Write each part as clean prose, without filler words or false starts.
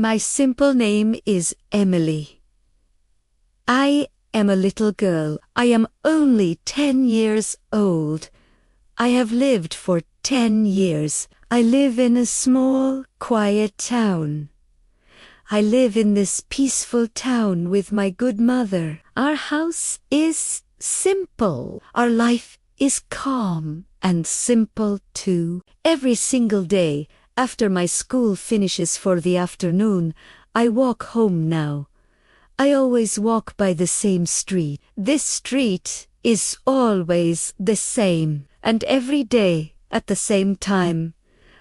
My simple name is Emily. I am a little girl. I am only 10 years old. I have lived for 10 years. I live in a small, quiet town. I live in this peaceful town with my good mother. Our house is simple. Our life is calm and simple too. Every single day, after my school finishes for the afternoon, I walk home now. I always walk by the same street. This street is always the same, and every day, at the same time,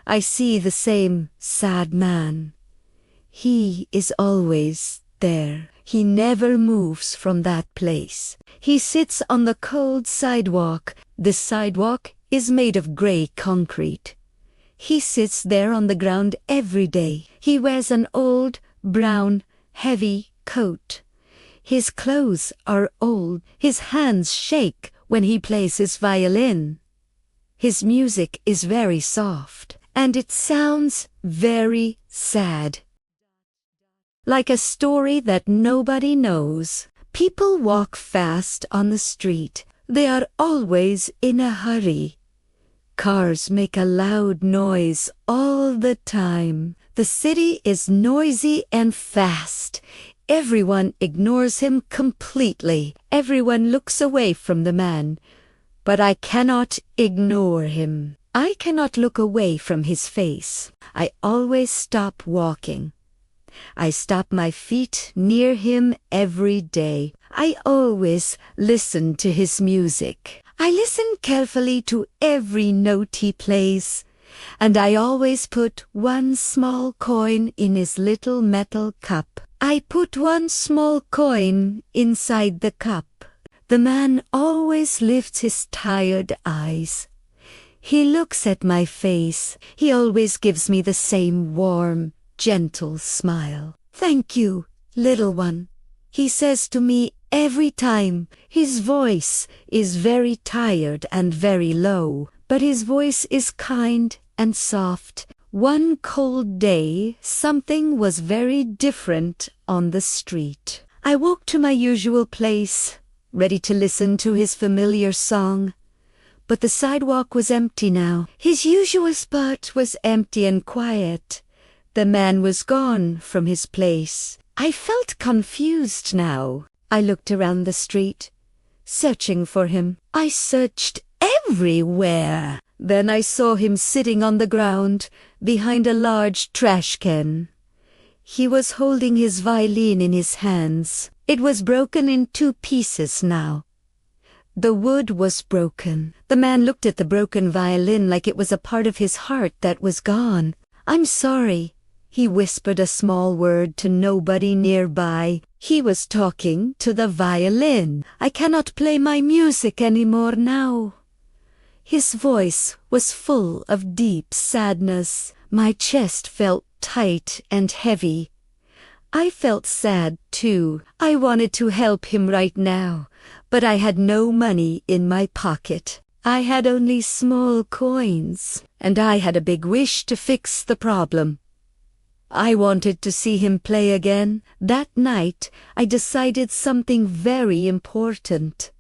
I see the same sad man. He is always there. He never moves from that place. He sits on the cold sidewalk. The sidewalk is made of gray concrete. He sits there on the ground every day. He wears an old, brown, heavy coat. His clothes are old. His hands shake when he plays his violin. His music is very soft, and it sounds very sad. Like a story that nobody knows. People walk fast on the street. They are always in a hurry. Cars make a loud noise all the time. The city is noisy and fast. Everyone ignores him completely. Everyone looks away from the man. But I cannot ignore him. I cannot look away from his face. I always stop walking. I stop my feet near him every day. I always listen to his music. I listen carefully to every note he plays, and I always put one small coin in his little metal cup. I put one small coin inside the cup. The man always lifts his tired eyes. He looks at my face. He always gives me the same warm, gentle smile. "Thank you, little one," he says to me every time. His voice is very tired and very low, but his voice is kind and soft. One cold day, something was very different on the street. I walked to my usual place, ready to listen to his familiar song. But the sidewalk was empty now. His usual spot was empty and quiet. The man was gone from his place. I felt confused now. I looked around the street, searching for him. I searched everywhere. Then I saw him sitting on the ground behind a large trash can. He was holding his violin in his hands. It was broken in 2 pieces now. The wood was broken. The man looked at the broken violin like it was a part of his heart that was gone. "I'm sorry." He whispered a small word to nobody nearby. He was talking to the violin. "I cannot play my music anymore now." His voice was full of deep sadness. My chest felt tight and heavy. I felt sad too. I wanted to help him right now, but I had no money in my pocket. I had only small coins, and I had a big wish to fix the problem. I wanted to see him play again. That night, I decided something very important.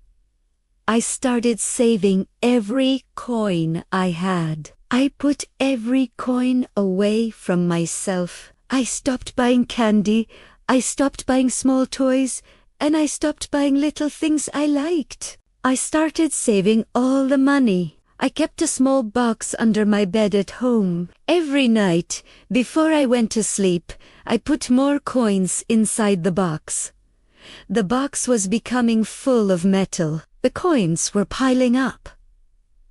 I started saving every coin I had. I put every coin away from myself. I stopped buying candy. I stopped buying small toys. And I stopped buying little things I liked. I started saving all the money. I kept a small box under my bed at home. Every night, before I went to sleep, I put more coins inside the box. The box was becoming full of metal. The coins were piling up.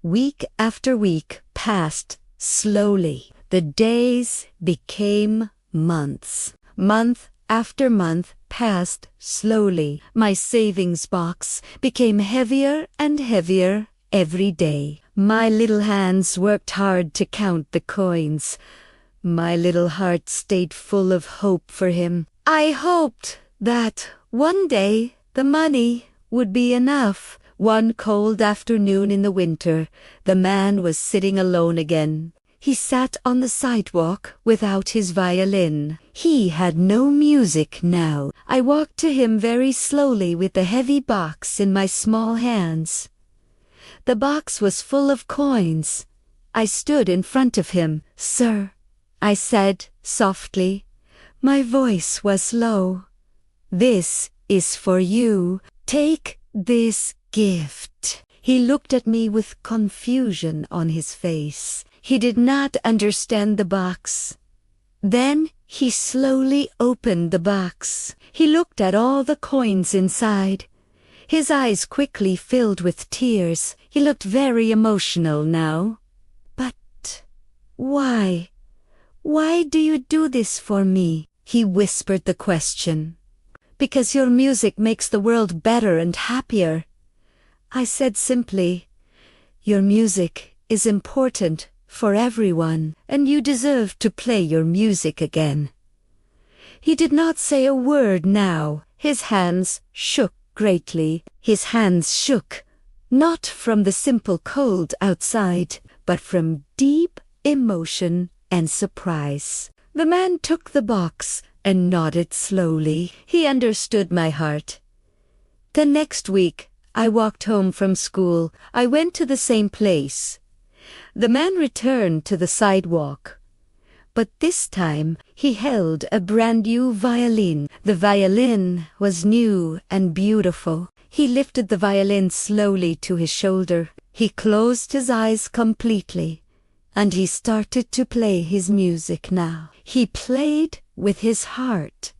Week after week passed slowly. The days became months. Month after month passed slowly. My savings box became heavier and heavier every day. My little hands worked hard to count the coins. My little heart stayed full of hope for him. I hoped that one day the money would be enough. One cold afternoon in the winter, the man was sitting alone again. He sat on the sidewalk without his violin. He had no music now. I walked to him very slowly with the heavy box in my small hands. The box was full of coins. I stood in front of him. "Sir," I said softly. My voice was low. "This is for you. Take this gift." He looked at me with confusion on his face. He did not understand the box. Then he slowly opened the box. He looked at all the coins inside. His eyes quickly filled with tears. He looked very emotional now. "But why? Why do you do this for me?" He whispered the question. "Because your music makes the world better and happier." I said simply, "Your music is important for everyone, and you deserve to play your music again." He did not say a word now. His hands shook greatly. His hands shook, not from the simple cold outside, but from deep emotion and surprise. The man took the box and nodded slowly. He understood my heart. The next week, I walked home from school. I went to the same place. The man returned to the sidewalk. But this time, he held a brand new violin. The violin was new and beautiful. He lifted the violin slowly to his shoulder. He closed his eyes completely, and he started to play his music now. He played with his heart.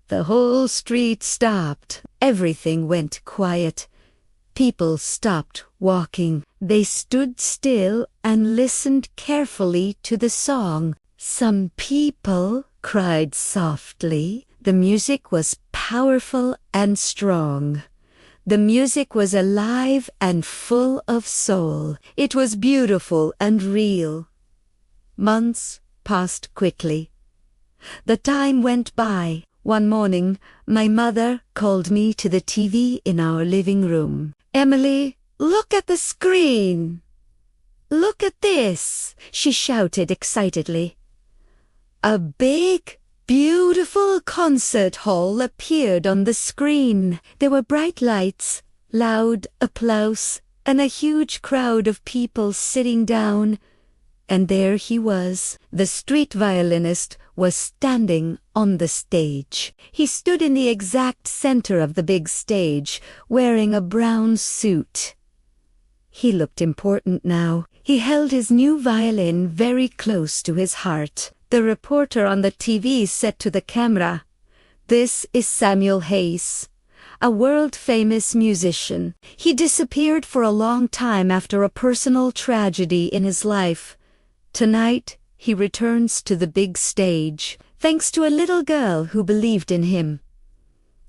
The whole street stopped. Everything went quiet. People stopped walking. They stood still and listened carefully to the song. Some people cried softly. The music was powerful and strong. The music was alive and full of soul. It was beautiful and real. Months passed quickly. The time went by. One morning, my mother called me to the TV in our living room. "Emily, look at the screen. Look at this," she shouted excitedly. A big, beautiful concert hall appeared on the screen. There were bright lights, loud applause, and a huge crowd of people sitting down. And there he was. The street violinist was standing on the stage. He stood in the exact center of the big stage, wearing a brown suit. He looked important now. He held his new violin very close to his heart. The reporter on the TV said to the camera, "This is Samuel Hayes, a world-famous musician. He disappeared for a long time after a personal tragedy in his life. Tonight, he returns to the big stage, thanks to a little girl who believed in him."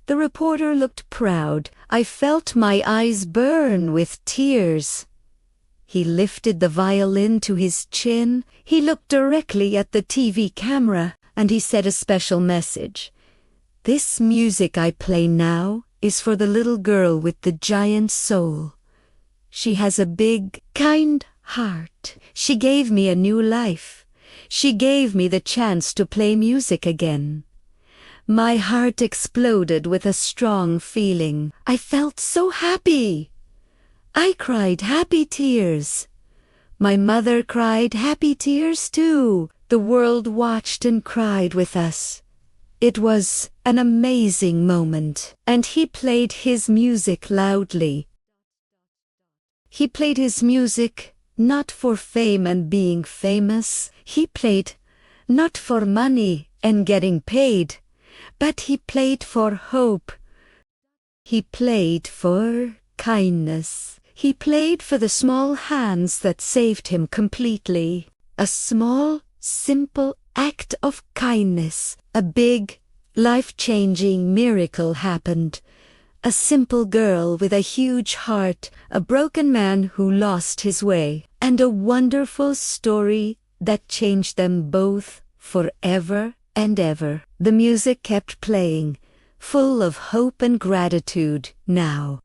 The reporter looked proud. I felt my eyes burn with tears. He lifted the violin to his chin. He looked directly at the TV camera, and he said a special message. "This music I play now is for the little girl with the giant soul. She has a big, kind heart. She gave me a new life. She gave me the chance to play music again." My heart exploded with a strong feeling. I felt so happy. I cried happy tears. My mother cried happy tears too. The world watched and cried with us. It was an amazing moment. And he played his music loudly. He played his music not for fame and being famous. He played not for money and getting paid, but he played for hope. He played for kindness. He played for the small hands that saved him completely. A small, simple act of kindness. A big, life-changing miracle happened. A simple girl with a huge heart, a broken man who lost his way, and a wonderful story that changed them both forever and ever. The music kept playing, full of hope and gratitude now.